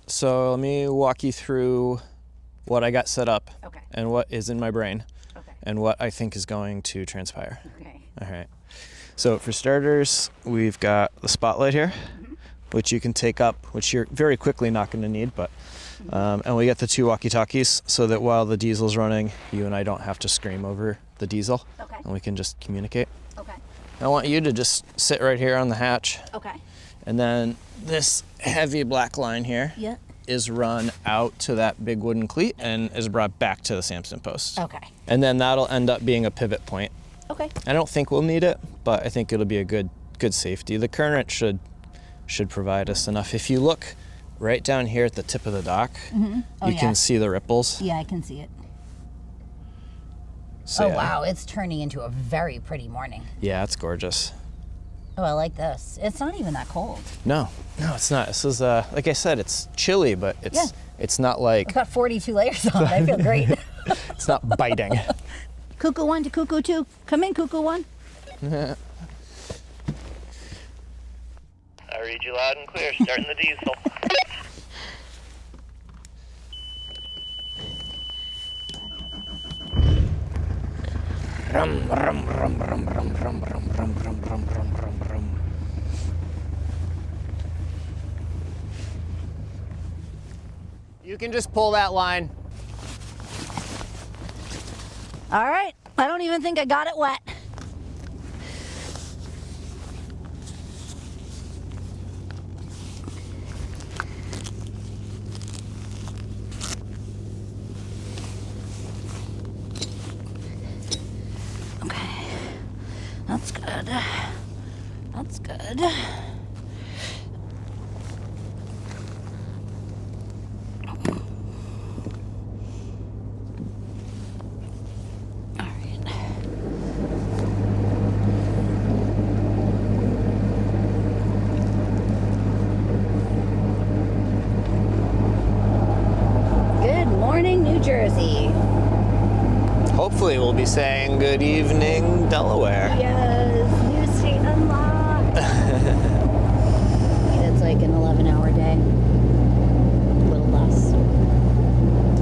So let me walk you through what I got set up. Okay. And what is in my brain. Okay. And what I think is going to transpire. Okay. All right. So for starters, we've got the spotlight here, which you can take up, which you're very quickly not going to need, but and we get the 2 walkie-talkies so that while the diesel's running, you and I don't have to scream over the diesel. Okay. And we can just communicate. Okay. I want you to just sit right here on the hatch. Okay. And then this heavy black line here is run out to that big wooden cleat and is brought back to the Samson post. Okay. And then that'll end up being a pivot point. Okay. I don't think we'll need it, but I think it'll be a good safety. The current should provide us enough. If you look right down here at the tip of the dock, you can see the ripples. Yeah, I can see it. So, wow, it's turning into a very pretty morning. Yeah, it's gorgeous. Oh, I like this. It's not even that cold. No, it's not. This is like I said, it's chilly, but it's not like I've got 42 layers on. I feel great. it's not biting. Cuckoo 1 to cuckoo 2. Come in, cuckoo 1. I read you loud and clear. Starting the diesel. Rum, rum, rum, rum, rum, rum, rum, rum, rum, rum, rum, rum, rum. You can just pull that line. All right. I don't even think I got it wet. Okay. That's good. That's good. Jersey. Hopefully we'll be saying good evening, Delaware. Yes, new state unlocked. It's like an 11-hour day. A little less.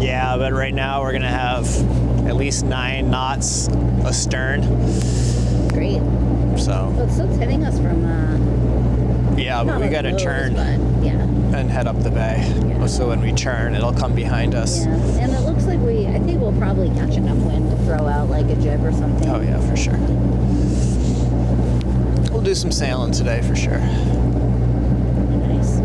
Yeah, but right now we're gonna have at least 9 knots astern. Great. So. Well, it's still hitting us from yeah, but we gotta turn and head up the bay. Yeah. So when we turn, it'll come behind us. Yeah, and it looks like I think we'll probably catch enough wind to throw out like a jib or something. Oh yeah, for sure. We'll do some sailing today for sure. Nice.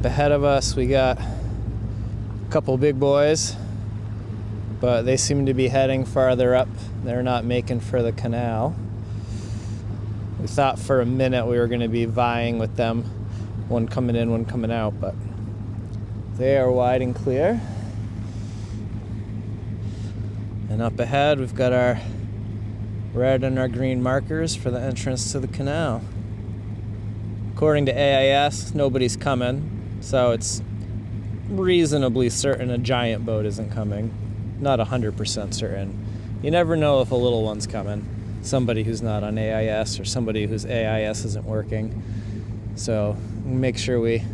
Ahead of us we got a couple big boys, but they seem to be heading farther up. They're not making for the canal. We thought for a minute we were going to be vying with them, one coming in, one coming out, but they are wide and clear. And up ahead we've got our red and our green markers for the entrance to the canal. According to AIS, nobody's coming. So it's reasonably certain a giant boat isn't coming. Not 100% certain. You never know if a little one's coming. Somebody who's not on AIS or somebody whose AIS isn't working. So make sure we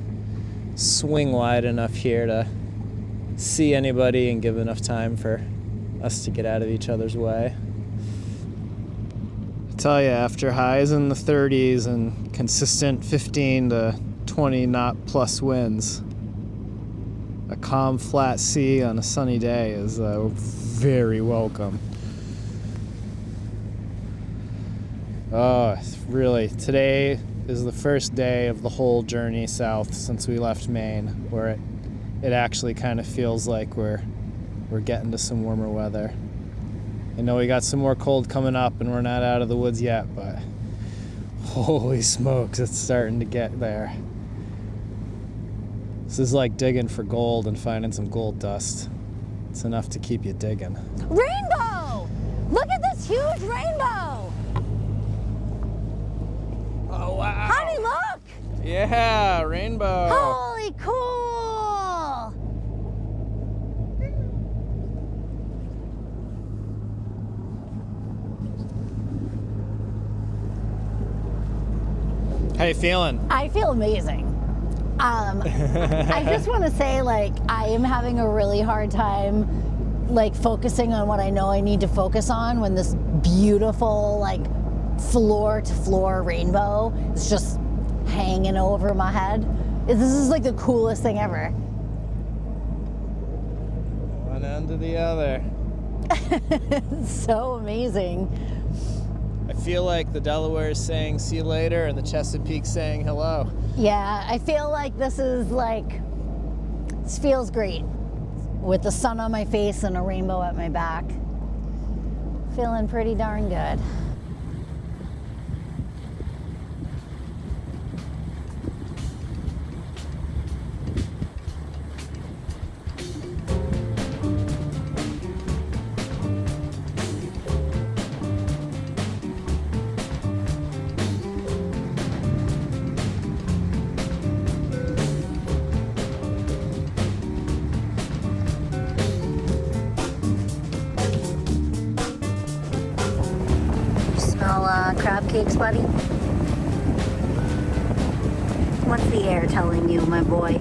swing wide enough here to see anybody and give enough time for us to get out of each other's way. I tell you, after highs in the 30s and consistent 15 to 20 knot plus winds, a calm, flat sea on a sunny day is very welcome. Oh, really, today is the first day of the whole journey south since we left Maine, where it actually kind of feels like we're getting to some warmer weather. I know we got some more cold coming up and we're not out of the woods yet, but holy smokes, it's starting to get there. This is like digging for gold and finding some gold dust. It's enough to keep you digging. Rainbow! Look at this huge rainbow! Oh, wow. Honey, look! Yeah, rainbow. Holy cool! How you feeling? I feel amazing. I just want to say, like, I am having a really hard time, like, focusing on what I know I need to focus on when this beautiful, like, floor-to-floor rainbow is just hanging over my head. This is, like, the coolest thing ever. One end to the other. It's so amazing. I feel like the Delaware is saying see you later and the Chesapeake saying hello. Yeah, I feel like this is like, this feels great. With the sun on my face and a rainbow at my back. Feeling pretty darn good. Crab cakes, buddy? What's the air telling you, my boy?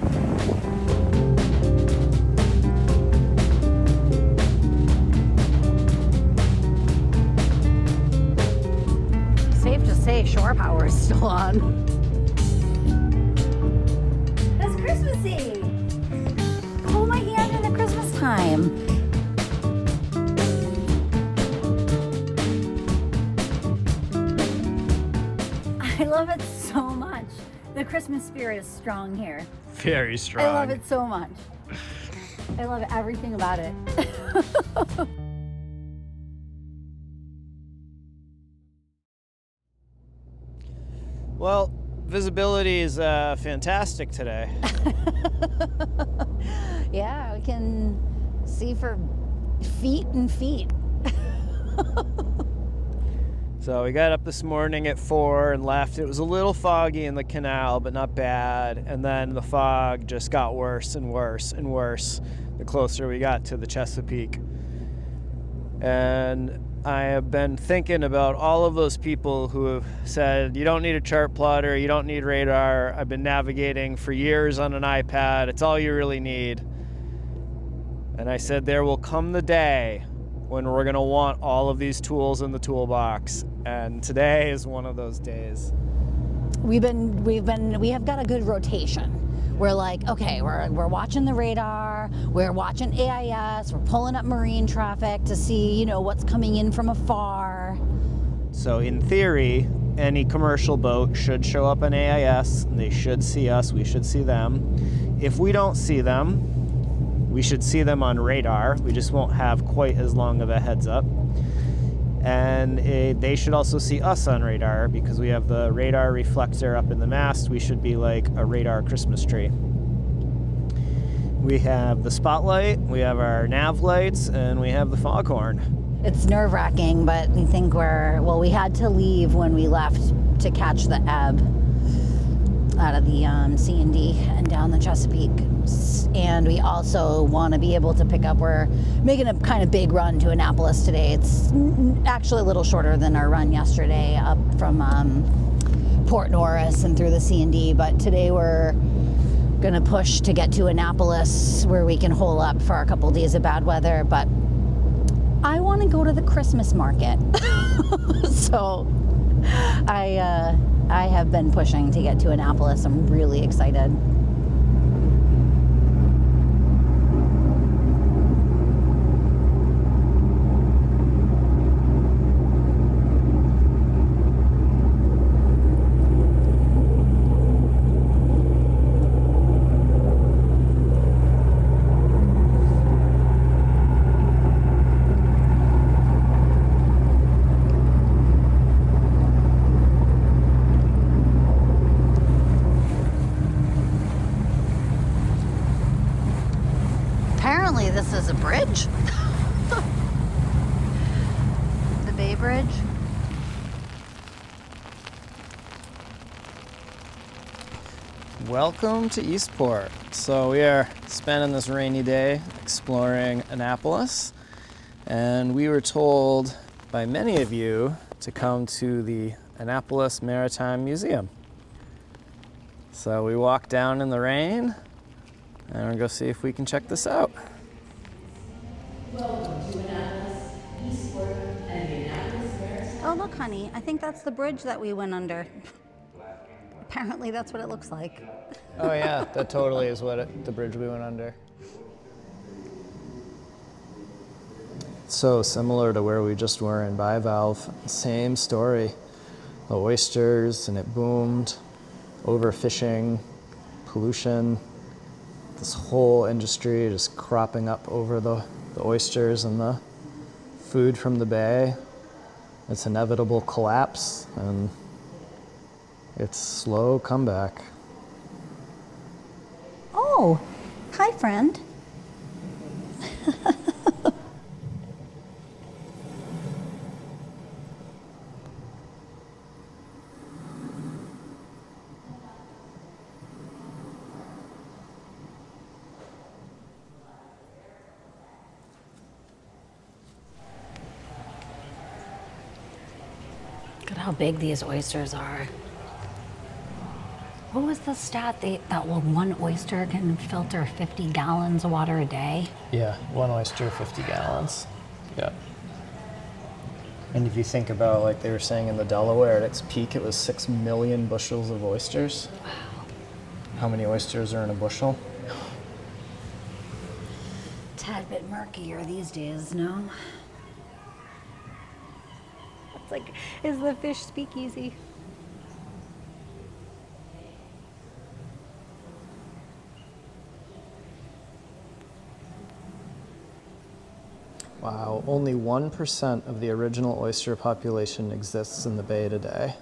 Safe to say shore power is still on. It's Christmassy! Hold my hand in the Christmas time. I love it so much. The Christmas spirit is strong here. Very strong. I love it so much. I love everything about it. Well, visibility is fantastic today. Yeah, we can see for feet and feet. So we got up this morning at 4 and left. It was a little foggy in the canal, but not bad. And then the fog just got worse and worse and worse the closer we got to the Chesapeake. And I have been thinking about all of those people who have said, you don't need a chart plotter, you don't need radar. I've been navigating for years on an iPad. It's all you really need. And I said, there will come the day when we're going to want all of these tools in the toolbox. And today is one of those days. We have got a good rotation. We're like, okay, we're watching the radar, we're watching AIS, we're pulling up marine traffic to see, what's coming in from afar. So in theory, any commercial boat should show up on AIS, and they should see us, we should see them. If we don't see them, we should see them on radar. We just won't have quite as long of a heads up. And they should also see us on radar because we have the radar reflector up in the mast. We should be like a radar Christmas tree. We have the spotlight, we have our nav lights, and we have the foghorn. It's nerve-wracking, but we think we had to leave when we left to catch the ebb out of the C&D and down the Chesapeake. And we also want to be able to pick up, we're making a kind of big run to Annapolis today. It's actually a little shorter than our run yesterday up from Port Norris and through the C&D, but today we're going to push to get to Annapolis where we can hole up for a couple days of bad weather. But I want to go to the Christmas market. So I have been pushing to get to Annapolis. I'm really excited. Apparently this is a bridge. The Bay Bridge. Welcome to Eastport. So we are spending this rainy day exploring Annapolis, and we were told by many of you to come to the Annapolis Maritime Museum. So we walked down in the rain, and we're gonna go see if we can check this out. Welcome to Annapolis, Eastport, and the Annapolis Maritime. Oh, look, honey. I think that's the bridge that we went under. Apparently that's what it looks like. Oh yeah, that totally is the bridge we went under. So similar to where we just were in Bivalve, same story. The oysters, and it boomed, overfishing, pollution, this whole industry just cropping up over the oysters and the food from the bay. It's inevitable collapse, and it's slow comeback. Oh, hi, friend. Look at how big these oysters are. What was the stat that one oyster can filter 50 gallons of water a day? Yeah, one oyster, 50 gallons. Yeah. And if you think about, like they were saying in the Delaware, at its peak, it was 6 million bushels of oysters. Wow. How many oysters are in a bushel? Tad bit murkier these days, no? It's like, is the fish speakeasy? Wow, only 1% of the original oyster population exists in the bay today.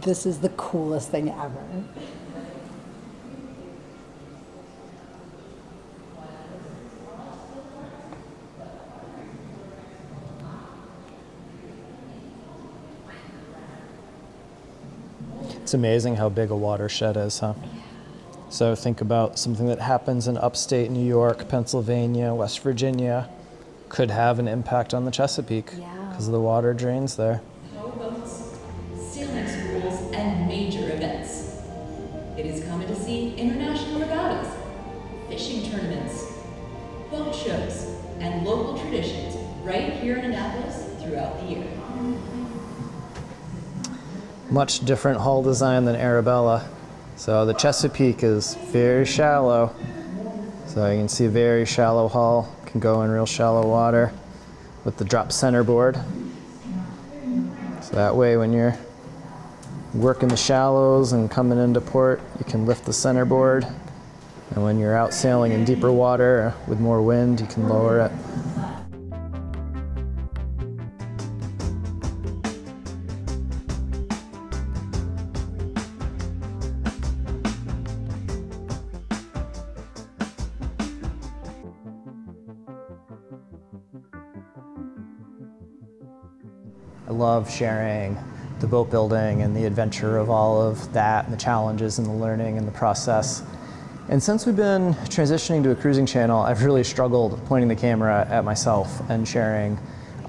This is the coolest thing ever. It's amazing how big a watershed is, huh? So think about something that happens in upstate New York, Pennsylvania, West Virginia, could have an impact on the Chesapeake because the water drains there. Powerboats, sailing schools, and major events. It is common to see international regattas, fishing tournaments, boat shows, and local traditions right here in Annapolis throughout the year. Much different hull design than Arabella. So the Chesapeake is very shallow. So you can see very shallow hull, can go in real shallow water with the drop center board. So that way when you're working the shallows and coming into port, you can lift the center board. And when you're out sailing in deeper water with more wind, you can lower it. I love sharing the boat building and the adventure of all of that and the challenges and the learning and the process. And since we've been transitioning to a cruising channel, I've really struggled pointing the camera at myself and sharing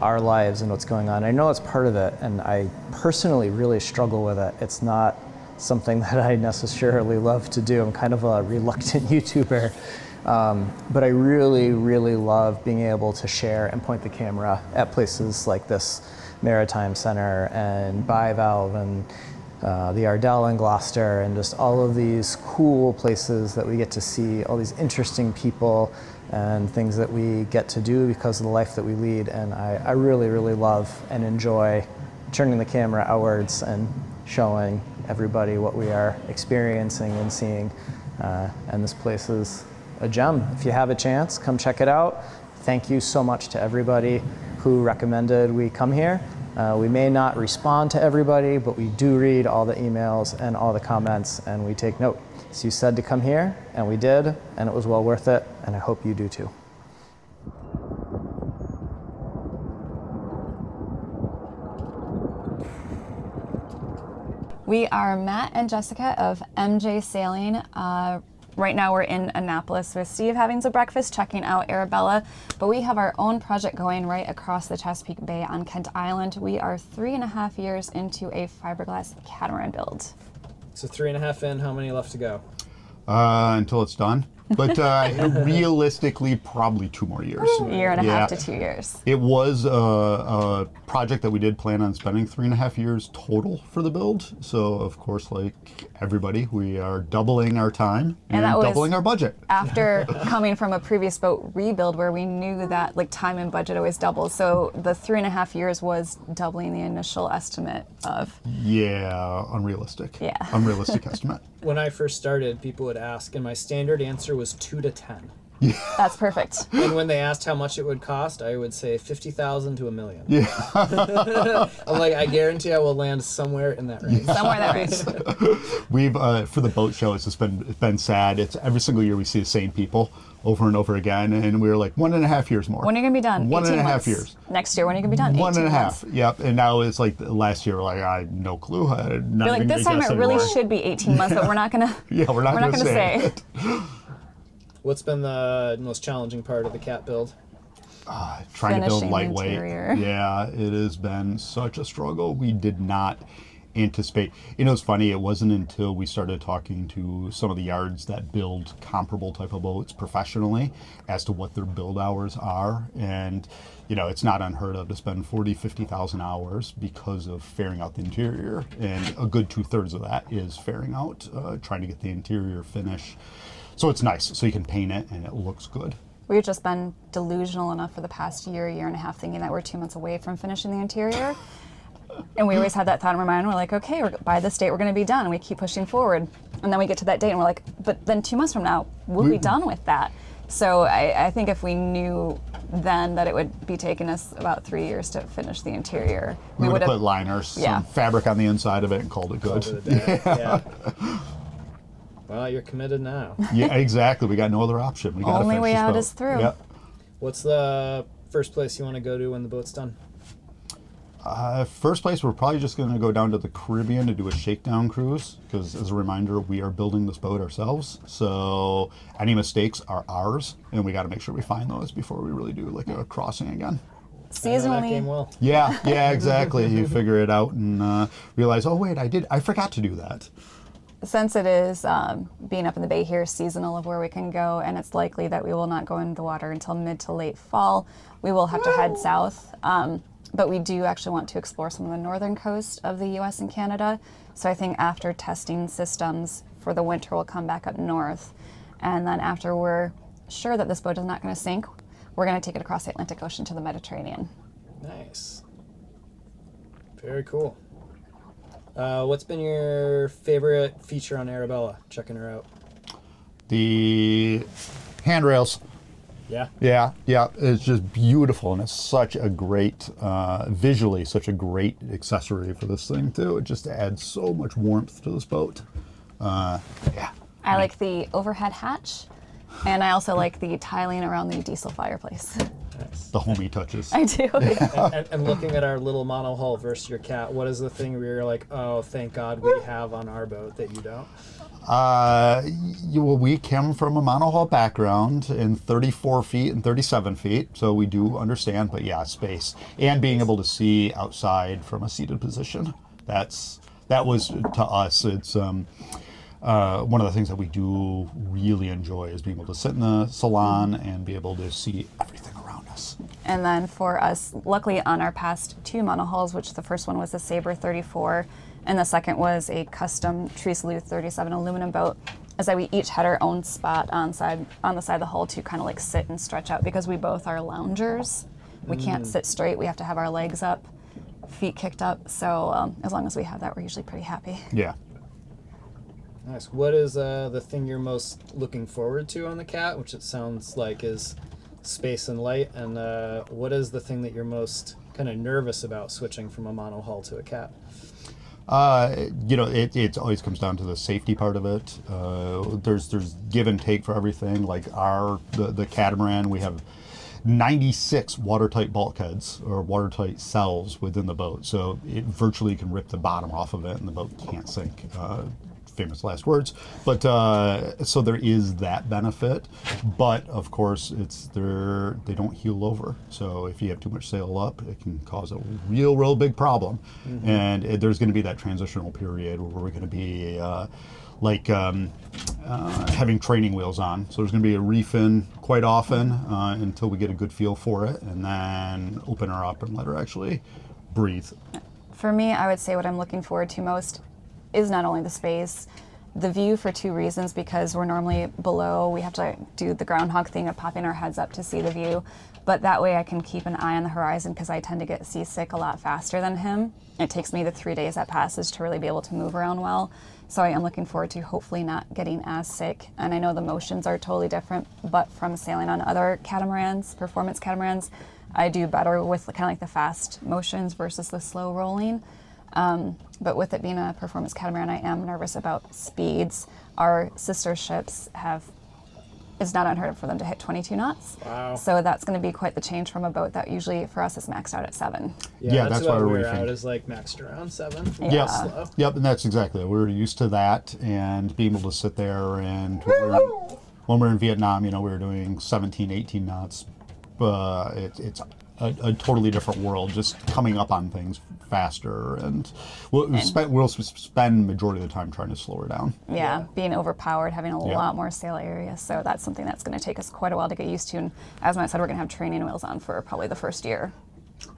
our lives and what's going on. I know it's part of it, and I personally really struggle with it. It's not something that I necessarily love to do. I'm kind of a reluctant YouTuber, but I really, really love being able to share and point the camera at places like this Maritime Center and Bivalve and the Arabella in Gloucester, and just all of these cool places that we get to see, all these interesting people and things that we get to do because of the life that we lead. And I really, really love and enjoy turning the camera outwards and showing everybody what we are experiencing and seeing. And this place is a gem. If you have a chance, come check it out. Thank you so much to everybody who recommended we come here. We may not respond to everybody, but we do read all the emails and all the comments, and we take note. So you said to come here, and we did, and it was well worth it, and I hope you do too. We are Matt and Jessica of MJ Sailing. Right now we're in Annapolis with Steve having some breakfast, checking out Arabella, but we have our own project going right across the Chesapeake Bay on Kent Island. We are 3.5 years into a fiberglass catamaran build. So 3.5 in, how many left to go? Until it's done. But realistically, probably 2 more years. Year and a half to 2 years. It was a project that we did plan on spending 3.5 years total for the build. So, of course, like everybody, we are doubling our time and doubling our budget. After coming from a previous boat rebuild where we knew that like time and budget always doubles. So the 3.5 years was doubling the initial estimate of. Yeah, unrealistic. Yeah. Unrealistic estimate. When I first started, people would ask, and my standard answer was 2 to 10. That's perfect. And when they asked how much it would cost, I would say $50,000 to $1 million. Yeah. I'm like, I guarantee I will land somewhere in that range. Somewhere in that range. We've for the boat show, it's just been sad. It's every single year we see the same people over and over again, and we were like 1.5 years more. When are you gonna be done? 1.5 years. Next year, when are you gonna be done? 1.5. Yep. And now it's like last year, we're like, I have no clue. You're like, this time it really should be 18 months, but we're not gonna. Yeah, we're not gonna say it. What's been the most challenging part of the cat build? Trying to build Finishing lightweight. interior. Yeah, it has been such a struggle. We did not anticipate. You know, it's funny, it wasn't until we started talking to some of the yards that build comparable type of boats professionally as to what their build hours are. And, you know, it's not unheard of to spend 40, 50,000 hours because of fairing out the interior. And a good 2/3 of that is fairing out, trying to get the interior finish. So it's nice, so you can paint it and it looks good. We've just been delusional enough for the past year and a half thinking that we're 2 months away from finishing the interior. And we always had that thought in our mind, we're like, okay, by this date we're gonna be done. And we keep pushing forward. And then we get to that date and we're like, but then 2 months from now, we'll be done with that. So I think if we knew then that it would be taking us about 3 years to finish the interior, We would have put liners, some fabric on the inside of it and called it good. Yeah. Well, you're committed now. Yeah, exactly. We got no other option. We got only way out is through. Yep. What's the first place you want to go to when the boat's done? First place, we're probably just going to go down to the Caribbean to do a shakedown cruise, because as a reminder, we are building this boat ourselves. So any mistakes are ours, and we got to make sure we find those before we really do like a crossing again. I know that game well. Yeah, exactly. You figure it out and realize, oh wait, I forgot to do that. Since it is being up in the bay here, seasonal of where we can go, and it's likely that we will not go into the water until mid to late fall, we will have to head south. But we do actually want to explore some of the northern coast of the US and Canada. So I think after testing systems for the winter, we'll come back up north. And then after we're sure that this boat is not going to sink, we're going to take it across the Atlantic Ocean to the Mediterranean. Nice. Very cool. What's been your favorite feature on Arabella, checking her out? The handrails. Yeah? Yeah, it's just beautiful, and it's such a great, visually, such a great accessory for this thing, too. It just adds so much warmth to this boat. Yeah. I like the overhead hatch, and I also like the tiling around the diesel fireplace. Nice. the homie touches. I do. And looking at our little monohull versus your cat, what is the thing where you're like, oh, thank God we have on our boat that you don't? Well, we come from a monohull background in 34 feet and 37 feet, so we do understand, but yeah, space. And being able to see outside from a seated position. That was, to us, it's one of the things that we do really enjoy is being able to sit in the salon and be able to see everything around us. And then for us, luckily on our past 2 monohulls, which the first one was a Sabre 34, and the second was a custom Treesaloo 37 aluminum boat, is that we each had our own spot on the side of the hull to kind of like sit and stretch out, because we both are loungers. We can't sit straight. We have to have our legs up, feet kicked up. So as long as we have that, we're usually pretty happy. Yeah. Nice. What is the thing you're most looking forward to on the cat, which it sounds like is space and light, and what is the thing that you're most kind of nervous about switching from a monohull to a cat? It always comes down to the safety part of it. There's give and take for everything. Like the Catamaran, we have 96 watertight bulkheads or watertight cells within the boat, so it virtually can rip the bottom off of it, and the boat can't sink. Famous last words, but so there is that benefit, but of course they don't heal over, so if you have too much sail up, it can cause a real big problem. And there's going to be that transitional period where we're going to be having training wheels on, so there's going to be a reef in quite often until we get a good feel for it, and then open her up and let her actually breathe. For me, I would say what I'm looking forward to most is not only the space, the view, for 2 reasons, because we're normally below. We have to do the groundhog thing of popping our heads up to see the view, but that way I can keep an eye on the horizon, because I tend to get seasick a lot faster than him. It takes me the 3 days at Passage to really be able to move around well, so I am looking forward to hopefully not getting as sick. And I know the motions are totally different, but from sailing on other catamarans, performance catamarans, I do better with kind of like the fast motions versus the slow rolling. But with it being a performance catamaran, I am nervous about speeds. Our sister ships it's not unheard of for them to hit 22 knots. Wow. So that's going to be quite the change from a boat that usually for us is maxed out at 7. Yeah, that's what why we're reefing out is like maxed around 7. Yeah. Slow. Yep, and that's exactly it. We're used to that, and being able to sit there, and when we're in Vietnam, we were doing 17, 18 knots. It's a totally different world, just coming up on things faster, and we'll spend majority of the time trying to slow her down. Yeah, being overpowered, having a lot more sail area. So that's something that's going to take us quite a while to get used to. And as Matt said, we're going to have training wheels on for probably the first year.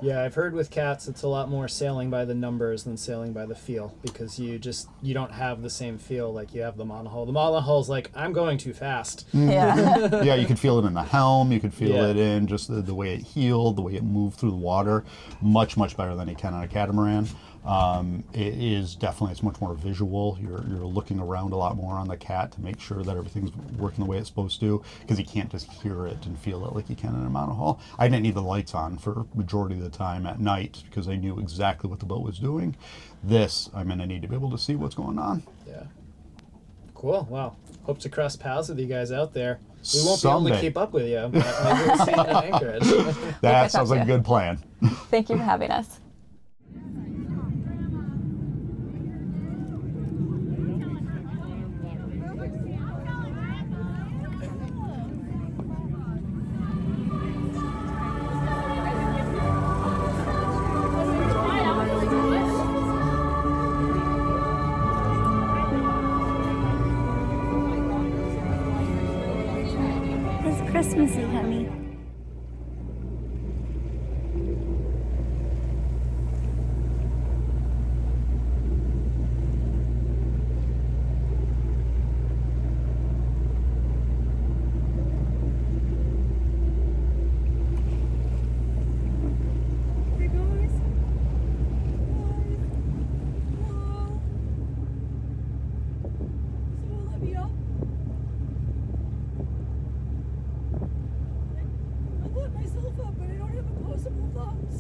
Yeah, I've heard with cats it's a lot more sailing by the numbers than sailing by the feel, because you don't have the same feel like you have the monohull. The monohull's like, I'm going too fast. Yeah. Yeah, you could feel it in the helm, you could feel it in just the way it heeled, the way it moved through the water, much better than you can on a catamaran. It's much more visual. You're looking around a lot more on the cat to make sure that everything's working the way it's supposed to, because you can't just hear it and feel it like you can in a monohull. I didn't need the lights on for majority of the time at night, because I knew exactly what the boat was doing. This, I'm going to need to be able to see what's going on. Yeah. Cool. Wow. Hope to cross paths with you guys out there. We won't be able Someday. to keep up with you, but maybe we'll see you in Anchorage. That sounds like a good plan. Thank you for having us. It's Christmassy, honey. Hey guys. Someone let me up. I let myself up, but I don't have opposable thumbs.